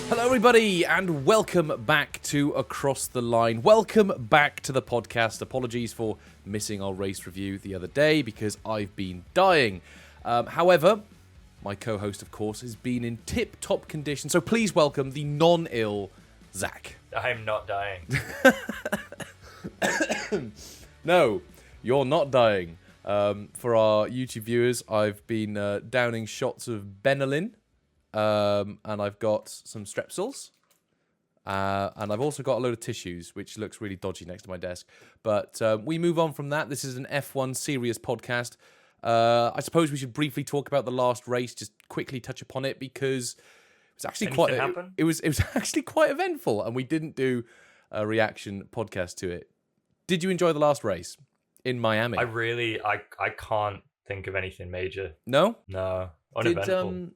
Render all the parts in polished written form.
Hello, everybody, and welcome back to Across the Line. Welcome back to the podcast. Apologies for missing our race review the other day because I've been dying. However, my co-host, of course, has been in tip-top condition. So please welcome the non-ill Zach. I'm not dying. No, you're not dying. For our YouTube viewers, I've been downing shots of Benylin. And I've got some Strepsils. And I've also got a load of tissues, which looks really dodgy next to my desk. But we move on from that. This is an F1 serious podcast. I suppose we should briefly talk about the last race, just quickly touch upon it, because it was actually it was actually quite eventful, and we didn't do a reaction podcast to it. Did you enjoy the last race in Miami? I can't think of anything major. No? No. Uneventful.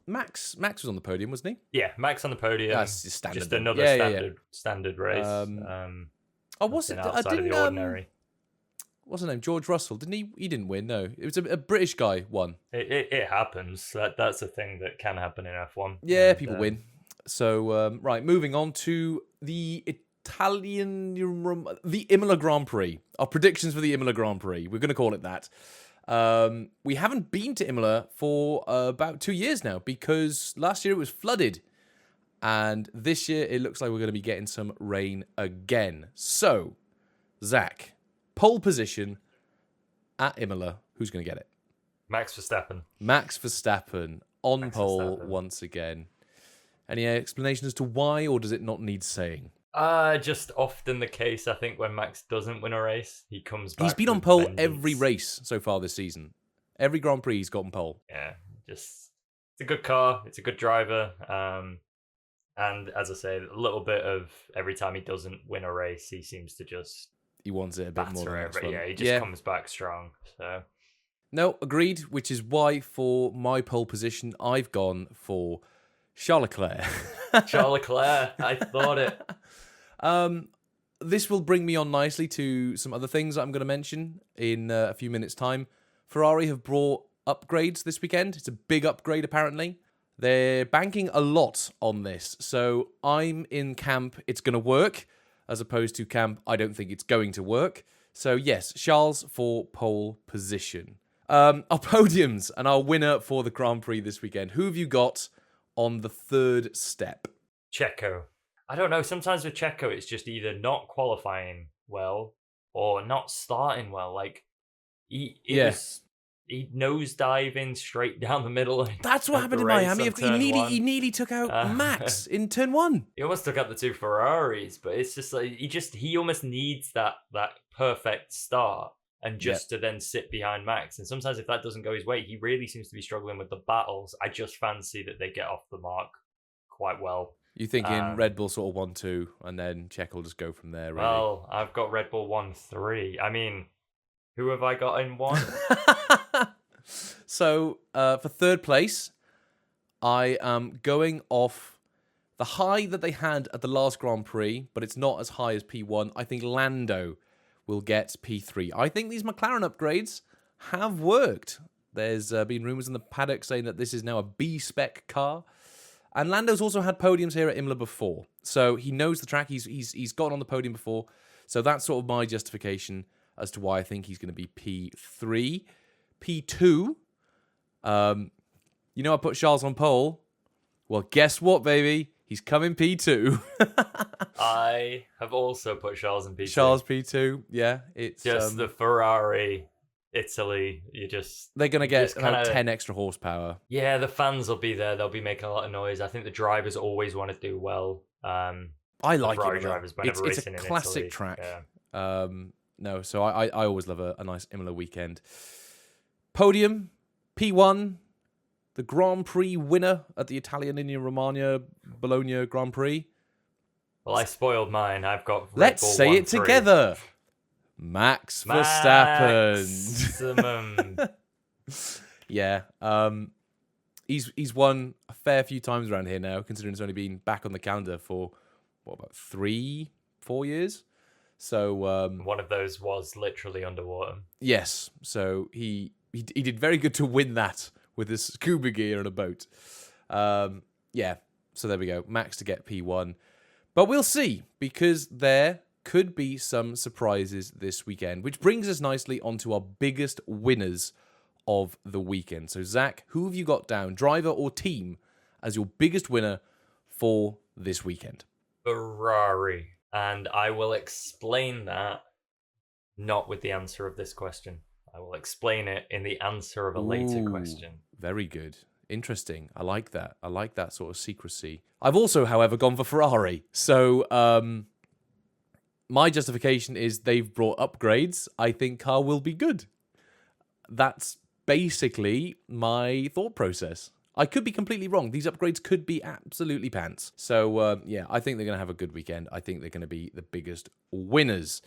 Max was on the podium, wasn't he? Yeah, Max on the podium. That's just standard. Just another standard race. Was it outside of the ordinary? What's his name? George Russell. Didn't he? He didn't win. No, it was a British guy won. It happens. That's a thing that can happen in F1. Yeah, people win. So right, moving on to the Imola Grand Prix. Our predictions for the Imola Grand Prix. We're going to call it that. We haven't been to Imola for about 2 years now because last year it was flooded, and this year it looks like we're going to be getting some rain again. So, Zach, pole position at Imola. Who's going to get it? Max Verstappen. Max Verstappen on pole once again. Any explanation as to why, or does it not need saying? Just often the case, I think, when Max doesn't win a race, he comes back. He's been on pole every race so far this season. Every Grand Prix he's got on pole. Yeah, it's a good car. It's a good driver. And as I say, a little bit of every time he doesn't win a race, he seems to just... He wants it a bit more than the next one. Yeah, he just comes back strong. So no, agreed, which is why for my pole position, I've gone for Charles Leclerc. Charles Leclerc, I thought it. This will bring me on nicely to some other things I'm going to mention in a few minutes' time. Ferrari have brought upgrades this weekend. It's a big upgrade, apparently. They're banking a lot on this. So I'm in camp, it's going to work, as opposed to camp, I don't think it's going to work. So yes, Charles for pole position. Our podiums and our winner for the Grand Prix this weekend. Who have you got on the third step? Checo. I don't know. Sometimes with Checo, it's just either not qualifying well or not starting well. Like he nose diving straight down the middle. That's what happened in Miami. He nearly took out Max in turn one. He almost took out the two Ferraris, but it's just like he almost needs that perfect start and just to then sit behind Max. And sometimes if that doesn't go his way, he really seems to be struggling with the battles. I just fancy that they get off the mark quite well. You thinking Red Bull sort of 1-2, and then Checo will just go from there, really? Well, I've got Red Bull 1-3. I mean, who have I got in 1? So, for third place, I am going off the high that they had at the last Grand Prix, but it's not as high as P1. I think Lando will get P3. I think these McLaren upgrades have worked. There's been rumours in the paddock saying that this is now a B-spec car. And Lando's also had podiums here at Imola before. So he knows the track. He's gotten on the podium before. So that's sort of my justification as to why I think he's going to be P3. P2, I put Charles on pole. Well, guess what, baby? He's coming P2. I have also put Charles in P2. Charles P2, yeah. It's just the Ferrari... Italy, they're going to get about 10 extra horsepower. Yeah, the fans will be there. They'll be making a lot of noise. I think the drivers always want to do well. I like Ferrari it. Drivers it's a classic track. Yeah. So I always love a nice Imola weekend. Podium, P1, the Grand Prix winner at the Emilia Romagna Bologna Grand Prix. Well, I spoiled mine. I've got Red Let's Bull say 1-3. it together. Max Verstappen. Yeah. He's won a fair few times around here now, considering it's only been back on the calendar for, about 3-4 years? So one of those was literally underwater. Yes. So he did very good to win that with his scuba gear and a boat. Yeah. So there we go. Max to get P1. But we'll see, because there could be some surprises this weekend, which brings us nicely onto our biggest winners of the weekend. So, Zach, who have you got down, driver or team, as your biggest winner for this weekend? Ferrari. And I will explain that not with the answer of this question. I will explain it in the answer of a later question. Very good. Interesting. I like that. I like that sort of secrecy. I've also, however, gone for Ferrari. So, my justification is they've brought upgrades. I think car will be good. That's basically my thought process. I could be completely wrong. These upgrades could be absolutely pants. So, yeah, I think they're going to have a good weekend. I think they're going to be the biggest winners.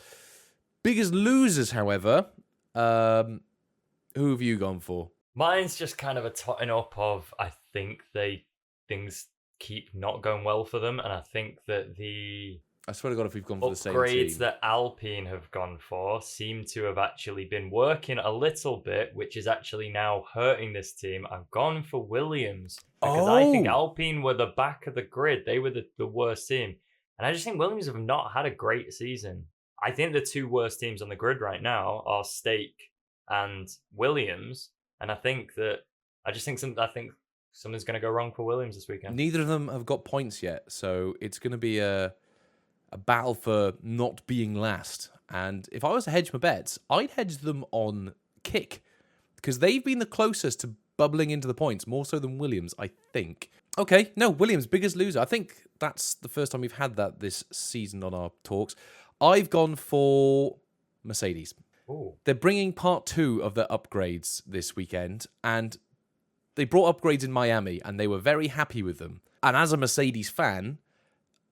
Biggest losers, however, who have you gone for? Mine's just kind of a totting up of, I think things keep not going well for them, and I think that I swear to God, if we've gone for the same team. Upgrades that Alpine have gone for seem to have actually been working a little bit, which is actually now hurting this team. I've gone for Williams because I think Alpine were the back of the grid. They were the worst team. And I just think Williams have not had a great season. I think the two worst teams on the grid right now are Stake and Williams. And I think something's going to go wrong for Williams this weekend. Neither of them have got points yet, so it's going to be a battle for not being last. And if I was to hedge my bets, I'd hedge them on Kick, because they've been the closest to bubbling into the points, more so than Williams, I think. Okay, no, Williams, biggest loser. I think that's the first time we've had that this season on our talks. I've gone for Mercedes. Ooh. They're bringing part 2 of their upgrades this weekend, and they brought upgrades in Miami, and they were very happy with them. And as a Mercedes fan,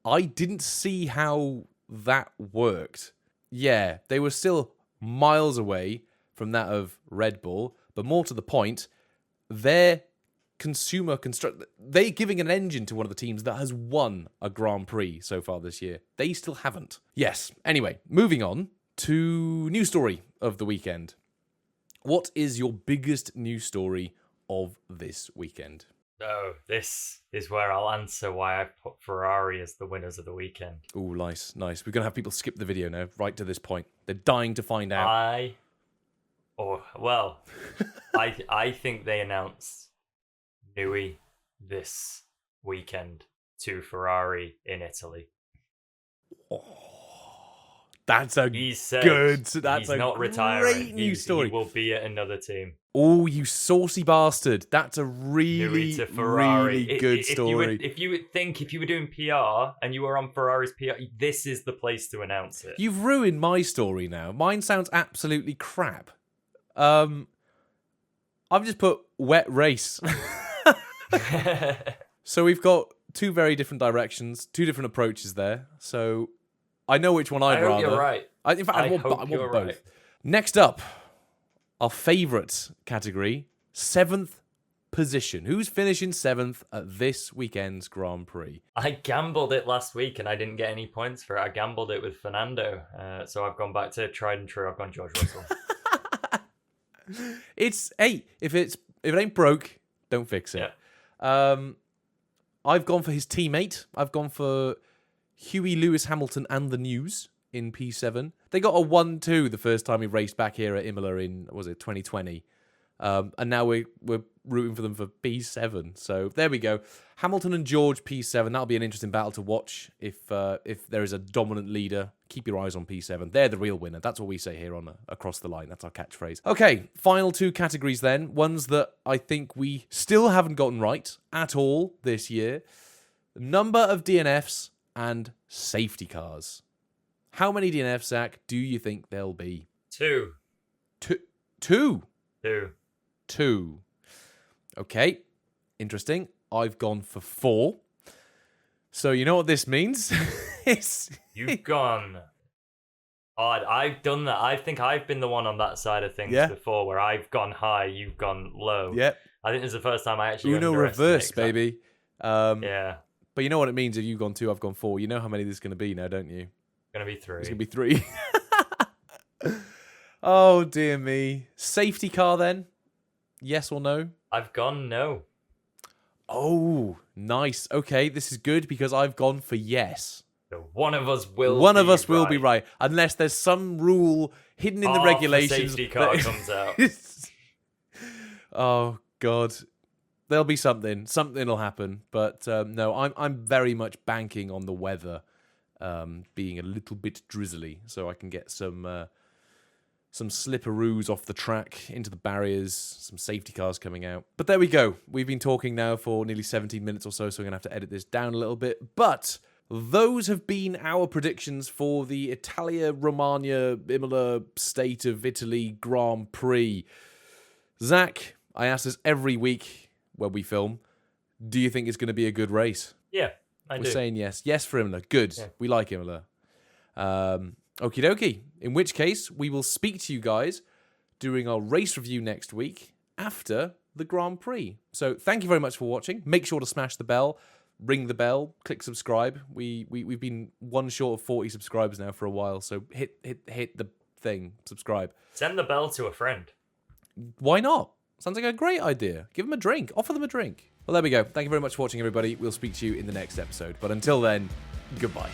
I didn't see how that worked. Yeah, they were still miles away from that of Red Bull, but more to the point, they're giving an engine to one of the teams that has won a Grand Prix so far this year. They still haven't. Yes. Anyway, moving on to news story of the weekend. What is your biggest news story of this weekend? So this is where I'll answer why I put Ferrari as the winners of the weekend. Oh, nice. We're going to have people skip the video now, right to this point. They're dying to find out. I think they announced Newey this weekend to Ferrari in Italy. That's a he's not great news story. He will be at another team. Oh, you saucy bastard. That's a really good story. If you were doing PR and you were on Ferrari's PR, this is the place to announce it. You've ruined my story now. Mine sounds absolutely crap. I've just put wet race. So we've got two very different directions, two different approaches there. So I know which one I'd rather. I hope you're right. In fact, I want both. Right. Next up, our favourite category, 7th position. Who's finishing 7th at this weekend's Grand Prix? I gambled it last week and I didn't get any points for it. I gambled it with Fernando. So I've gone back to tried and true. I've gone George Russell. If it ain't broke, don't fix it. Yeah. I've gone for his teammate. I've gone for Huey Lewis Hamilton and the News in P7. They got a 1-2 the first time he raced back here at Imola in, 2020? And now we're rooting for them for P7. So there we go. Hamilton and George P7. That'll be an interesting battle to watch if there is a dominant leader. Keep your eyes on P7. They're the real winner. That's what we say here on Across the Line. That's our catchphrase. Okay, final two categories then. Ones that I think we still haven't gotten right at all this year. Number of DNFs and safety cars. How many DNFs, Zach, do you think there'll be? Two. Okay, interesting. I've gone for 4. So you know what this means? You've gone odd. I've done that. I think I've been the one on that side of things before, where I've gone high, you've gone low. Yep. I think this is the first time I actually Uno reverse, baby. Yeah. But you know what it means if you've gone 2, I've gone 4. You know how many there's going to be now, don't you? Going to be 3. It's going to be 3. Oh, dear me. Safety car then? Yes or no? I've gone no. Oh, nice. Okay, this is good because I've gone for yes. So one of us will. One of us will be right, unless there's some rule hidden in the regulations. The safety car comes out. Oh God, there'll be something. Something will happen. But no, I'm very much banking on the weather being a little bit drizzly, so I can get some slipperoos off the track into the barriers, some safety cars coming out. But there we go. We've been talking now for nearly 17 minutes or so, so I'm going to have to edit this down a little bit. But those have been our predictions for the Italia Romagna Imola State of Italy Grand Prix. Zach, I ask this every week when we film. Do you think it's going to be a good race? Yeah, I do. We're saying yes. Yes for Imola. Good. Yeah. We like Imola. Okie dokie. In which case, we will speak to you guys during our race review next week after the Grand Prix. So thank you very much for watching. Make sure to smash the bell, ring the bell, click subscribe. We've been one short of 40 subscribers now for a while, so hit the thing, subscribe. Send the bell to a friend. Why not? Sounds like a great idea. Give them a drink. Offer them a drink. Well, there we go. Thank you very much for watching, everybody. We'll speak to you in the next episode. But until then, goodbye.